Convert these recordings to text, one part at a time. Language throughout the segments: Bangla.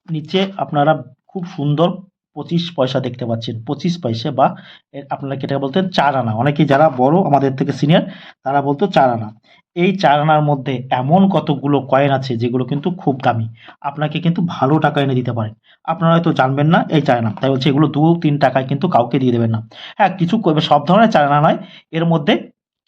নিচে আপনারা খুব সুন্দর 25 পয়সা দেখতে পাচ্ছেন। 25 পয়সা বা আপনারা যেটাকে বলতেন 4 আনা। অনেকেই যারা বড় আমাদের থেকে সিনিয়র তারা বলতো 4 আনা। এই 4 আনার মধ্যে এমন কতগুলো কয়েন আছে যেগুলো কিন্তু খুব দামি। আপনাকে কিন্তু ভালো টাকা এনে দিতে পারে। আপনারা হয়তো জানবেন না এই 4 আনা। তাই বলছি এগুলো 2-3 টাকায় কিন্তু কাউকে দিয়ে দেবেন না। হ্যাঁ, কিছু সব ধরনের 4 আনা নয়। এর মধ্যে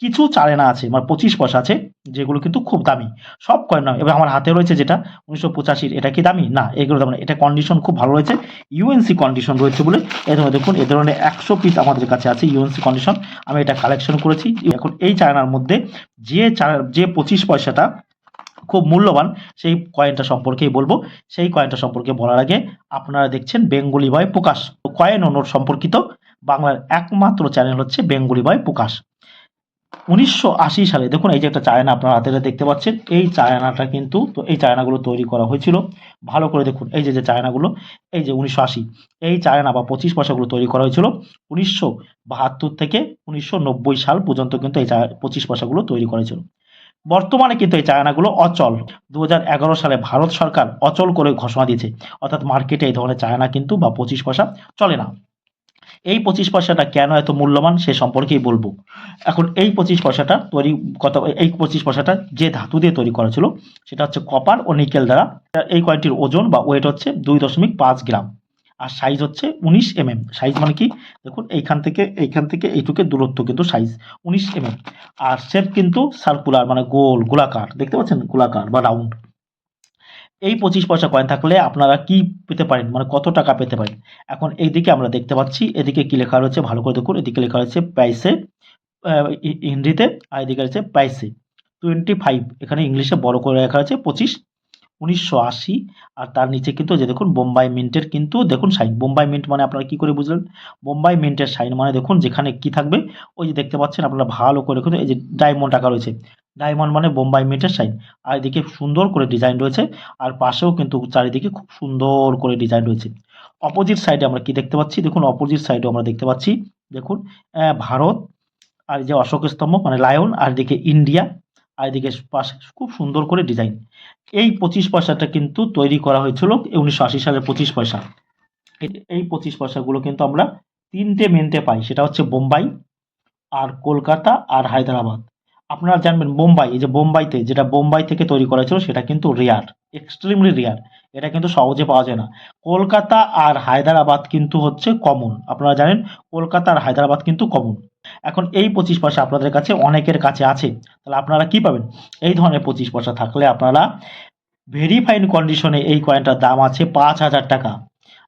কিছু 4 আনা আছে মানে 25 পয়সা আছে যেগুলো কিন্তু খুব দামি। সব কয়েন নয়। এবার আমার হাতে রয়েছে যেটা 1985 এটা কি দামি? না, এগুলো দামি না। এটা কন্ডিশন খুব ভালো রয়েছে। ইউএনসি কন্ডিশন রয়েছে বলে এই ধরনের দেখুন এ ধরনের 100 পিস আমাদের কাছে আছে ইউএনসি কন্ডিশন। আমি এটা কালেকশন করেছি। এখন এই চায়নার মধ্যে যে 25 পয়সাটা খুব মূল্যবান সেই কয়েনটা সম্পর্কেই বলবো। সেই কয়েনটা সম্পর্কে বলার আগে আপনারা দেখছেন বেঙ্গলি বয় প্রকাশ। কয়েন ও নোট সম্পর্কিত বাংলার একমাত্র চ্যানেল হচ্ছে বেঙ্গলি বয় প্রকাশ। 1980 সালে দেখুন এই যে একটা চায়না আপনার হাতে দেখতে পাচ্ছেন এই চায়নাটা কিন্তু তো এই চায়নাগুলো তৈরি করা হয়েছিল ভালো করে দেখুন এই যে চায়নাগুলো এই যে 1980 এই চায়না বা 25 পয়সাগুলো তৈরি করা হয়েছিল 1972 থেকে 1990 সাল পর্যন্ত কিন্তু এই 25 পয়সাগুলো তৈরি করেছিল। বর্তমানে কিন্তু এই চায়নাগুলো অচল। 2011 সালে ভারত সরকার অচল করে ঘোষণা দিয়েছে, অর্থাৎ মার্কেটে এই ধরনের চায়না কিন্তু বা 25 পয়সা চলে না। এই 25 পয়সাটা কেন এত মূল্যবান সে সম্পর্কেই বলবো। এখন এই 25 পয়সাটা তৈরি এই 25 পয়সাটা যে ধাতু দিয়ে তৈরি করা ছিল সেটা হচ্ছে কপার ও নিকেল দ্বারা। এই কয়েনটির ওজন বা ওয়েট হচ্ছে 2.5 গ্রাম আর সাইজ হচ্ছে 19 সাইজ মানে কি দেখুন এইখান থেকে এইটুকু দূরত্ব কিন্তু সাইজ 19 আর শেপ কিন্তু সার্কুলার মানে গোলাকার দেখতে পাচ্ছেন গোলাকার বা রাউন্ড। এই 25 পয়সা কয়েন থাকলে আপনারা কি পেতে পারেন মানে কত টাকা পেতে পারেন। এখন এইদিকে আমরা দেখতে পাচ্ছি এদিকে কি লেখা রয়েছে ভালো করে দেখুন এদিকে লেখা রয়েছে প্রাইসে হিন্দিতে আর এদিকে রয়েছে প্রাইসে 25 এখানে ইংলিশে বড় করে লেখা আছে 25 1980 আর তার নিচে কিন্তু যে দেখুন বোম্বাই মিন্টের কিন্তু দেখুন সাইন বোম্বাই মিন্ট মানে আপনারা কি করে বুঝলেন বোম্বাই মিন্টের সাইন মানে দেখুন যেখানে কি থাকবে ওই যে দেখতে পাচ্ছেন আপনারা ভালো করে দেখুন এই যে ডায়মন্ড আঁকা রয়েছে ডায়মন্ড মানে বোম্বাই মিন্টের সাইন আর এদিকে সুন্দর করে ডিজাইন রয়েছে আর পাশেও কিন্তু চারিদিকে খুব সুন্দর করে ডিজাইন রয়েছে। অপোজিট সাইডে আমরা কি দেখতে পাচ্ছি দেখুন অপোজিট সাইডে আমরা দেখতে পাচ্ছি দেখুন ভারত আর যে অশোক স্তম্ভ মানে লায়ন আর এদিকে ইন্ডিয়া আর এদিকে পাশে খুব সুন্দর করে ডিজাইন। এই 25 পয়সাটা কিন্তু তৈরি করা হয়েছিল 1980 সালের 25 পয়সা। এই 25 পয়সাগুলো কিন্তু আমরা 3টে মেন্টে পাই সেটা হচ্ছে বোম্বাই আর কলকাতা আর হায়দ্রাবাদ। আপনারা জানবেন বোম্বাই এই যে বোম্বাইতে যেটা বোম্বাই থেকে তৈরি করা ছিল সেটা কিন্তু রেয়ার এক্সট্রিমলি রেয়ার এটা কিন্তু সহজে পাওয়া যায় না। কলকাতা আর হায়দ্রাবাদ কিন্তু হচ্ছে কমন আপনারা জানেন কলকাতা আর হায়দ্রাবাদ কিন্তু কমন। এখন এই 25 পয়সা আপনাদের কাছে অনেকের কাছে আছে তাহলে আপনারা কি পাবেন এই ধরনের 25 পয়সা থাকলে আপনারা ভেরি ফাইন কন্ডিশনে এই কয়েনটার দাম আছে 5,000 টাকা।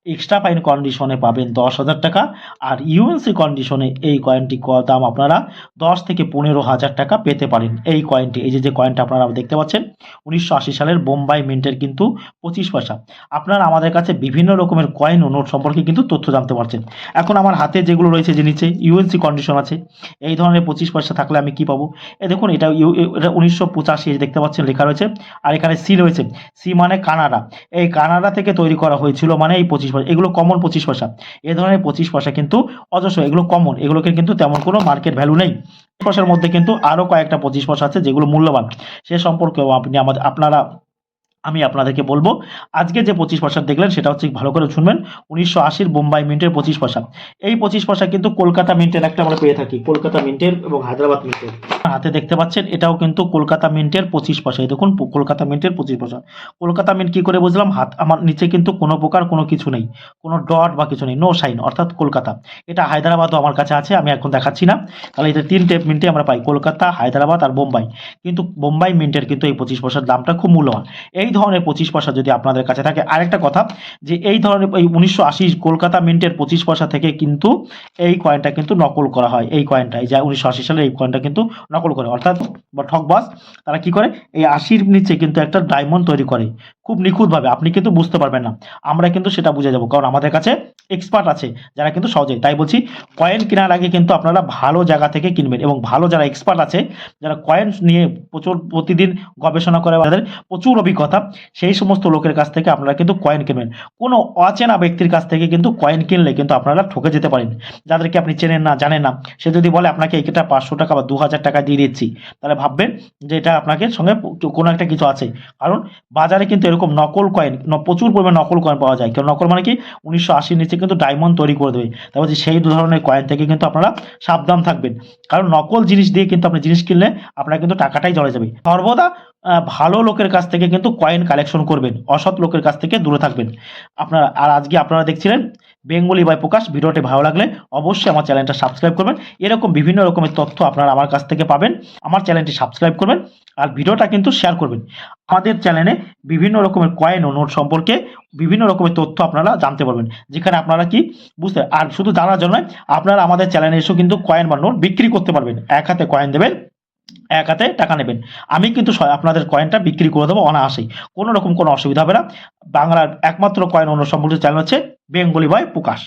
এক্সট্রা ফাইন কন্ডিশনে পাবেন 10,000 টাকা আর ইউএনসি কন্ডিশনে এই কয়েনটি দাম আপনারা 10 থেকে 15,000 টাকা পেতে পারেন। এই কয়েনটি এই যে কয়েনটা আপনারা দেখতে পাচ্ছেন 1980 সালের বোম্বাই মিন্টের কিন্তু 25 পয়সা। আপনারা আমাদের কাছে বিভিন্ন রকমের কয়েন ও নোট সম্পর্কে কিন্তু তথ্য জানতে পারছেন। এখন আমার হাতে যেগুলো রয়েছে যে নিচে ইউএনসি কন্ডিশন আছে এই ধরনের 25 পয়সা থাকলে আমি কি পাবো দেখুন এটা 1985 দেখতে পাচ্ছেন লেখা রয়েছে আর এখানে সি রয়েছে সি মানে কানাডা। এই কানাডা থেকে তৈরি করা হয়েছিল মানে এই 25 পয়সা এগুলো কমন 25 পয়সা। এই ধরনের 25 পয়সা কিন্তু অজস্র এগুলো কমন এগুলোকে কিন্তু তেমন কোনো মার্কেট ভ্যালু নেই। পয়সার মধ্যে কিন্তু আরো কয়েকটা 25 পয়সা আছে যেগুলো মূল্যবান সে সম্পর্কেও আপনারা আমি আপনাদেরকে বলবো। আজকে যে 25 পয়সা দেখলেন সেটা হচ্ছে ভালো করে শুনবেন 1980 বোম্বাই মিন্টের 25 পয়সা। এই 25 পয়সা কিন্তু কলকাতা মিন্টের একটা আমরা পেয়ে থাকি কলকাতা মিন্টের এবং হায়দ্রাবাদ মিন্টের। হাতে দেখতে পাচ্ছেন এটাও কিন্তু কলকাতা মিন্টের 25 পয়সা। এই দেখুন কলকাতা মিন্টের 25 পয়সা। কলকাতা মিন্ট কি করে বুঝলাম হাত আমার নিচে কিন্তু কোনো প্রকার কোনো কিছু নেই কোনো ডট বা কিছু নেই নো সাইন অর্থাৎ কলকাতা। এটা হায়দ্রাবাদও আমার কাছে আছে আমি এখন দেখাচ্ছি না। তাহলে এটা 3টে মিন্টে আমরা পাই কলকাতা হায়দ্রাবাদ আর বোম্বাই। কিন্তু বোম্বাই মিন্টের কিন্তু এই 25 পয়সার দামটা খুব মূল্যবান। এই ধরনের 25 পয়সা যদি আপনাদের কাছে থাকে আরেকটা কথা যে এই ধরনের এই 1980 কলকাতা মিন্টের 25 পয়সা থেকে কিন্তু এই কয়েনটা কিন্তু নকল করা হয়। এই কয়েনটা এই যে 1980 সালের এই কয়েনটা কিন্তু নকল করে অর্থাৎ বা ঠকবাজ তারা কি করে এই 80-র নিচে কিন্তু একটা ডায়মন্ড তৈরি করে খুব নিখুঁতভাবে আপনি কিন্তু বুঝতে পারবেন না আমরা কিন্তু সেটা বুঝে যাব কারণ আমাদের কাছে এক্সপার্ট আছে যারা কিন্তু সহজে, তাই বলছি কয়েন কেনার আগে কিন্তু আপনারা ভালো জায়গা থেকে কিনবেন এবং ভালো যারা এক্সপার্ট আছে, যারা কয়েন নিয়ে প্রচুর প্রতিদিন গবেষণা করে, যাদের প্রচুর অভিজ্ঞতা, সেই সমস্ত লোকের কাছ থেকে আপনারা কিন্তু কয়েন কিনবেন। কোনো অচেনা ব্যক্তির কাছ থেকে কিন্তু কয়েন কিনলে কিন্তু আপনারা ঠকে যেতে পারেন। যাদেরকে আপনি চেনেন না, জানেন না, সে যদি বলে আপনাকে এটা 500 টাকা বা 2000 টাকা দিয়ে দিচ্ছি, তাহলে ভাববেন যে এটা আপনাকে সঙ্গে কোনো একটা কিছু আছে। কারণ বাজারে কিন্তু এরকম নকল কয়েন, প্রচুর পরিমাণে নকল কয়েন পাওয়া যায়। কেউ নকল মানে কি 1980 নিচে কিন্তু ডায়মন্ড তৈরি করে দেবে। তাই বলছি সেই ধরনের কয়েন থেকে কিন্তু আপনারা সাবধান থাকবেন। কারণ নকল জিনিস দিয়ে কিন্তু আপনি জিনিস কিনলে আপনার কিন্তু টাকাটাই জলে যাবে। সর্বদা ভালো লোকের কাছ থেকে কিন্তু কয়েন কালেকশন করবেন, অসৎ লোকের কাছ থেকে দূরে থাকবেন। আপনারা আর আজকে আপনারা দেখছিলেন বেঙ্গলি বাই প্রকাশ। ভিডিওটি ভালো লাগলে অবশ্যই আমার চ্যানেলটা সাবস্ক্রাইব করবেন। এরকম বিভিন্ন রকমের তথ্য আপনারা আমার কাছ থেকে পাবেন। আমার চ্যানেলটি সাবস্ক্রাইব করবেন আর ভিডিওটা কিন্তু শেয়ার করবেন। আমাদের চ্যানেলে বিভিন্ন রকমের কয়েন ও নোট সম্পর্কে বিভিন্ন রকমের তথ্য আপনারা জানতে পারবেন, যেখানে আপনারা কি বুঝতে, আর শুধু জানার জন্য নয়, আপনারা আমাদের চ্যানেলে এসেও কিন্তু কয়েন বা নোট বিক্রি করতে পারবেন। এক হাতে কয়েন দেবেন, এক হাতে টাকা নেবেন। আমি কিন্তু আপনাদের কয়েনটা বিক্রি করে দেবো অনায়াসেই, কোনো রকম কোনো অসুবিধা হবে না। বাংলার একমাত্র কয়েন ও নোট সম্পর্কিত চ্যানেল হচ্ছে বেঙ্গলি বাই প্রকাশ।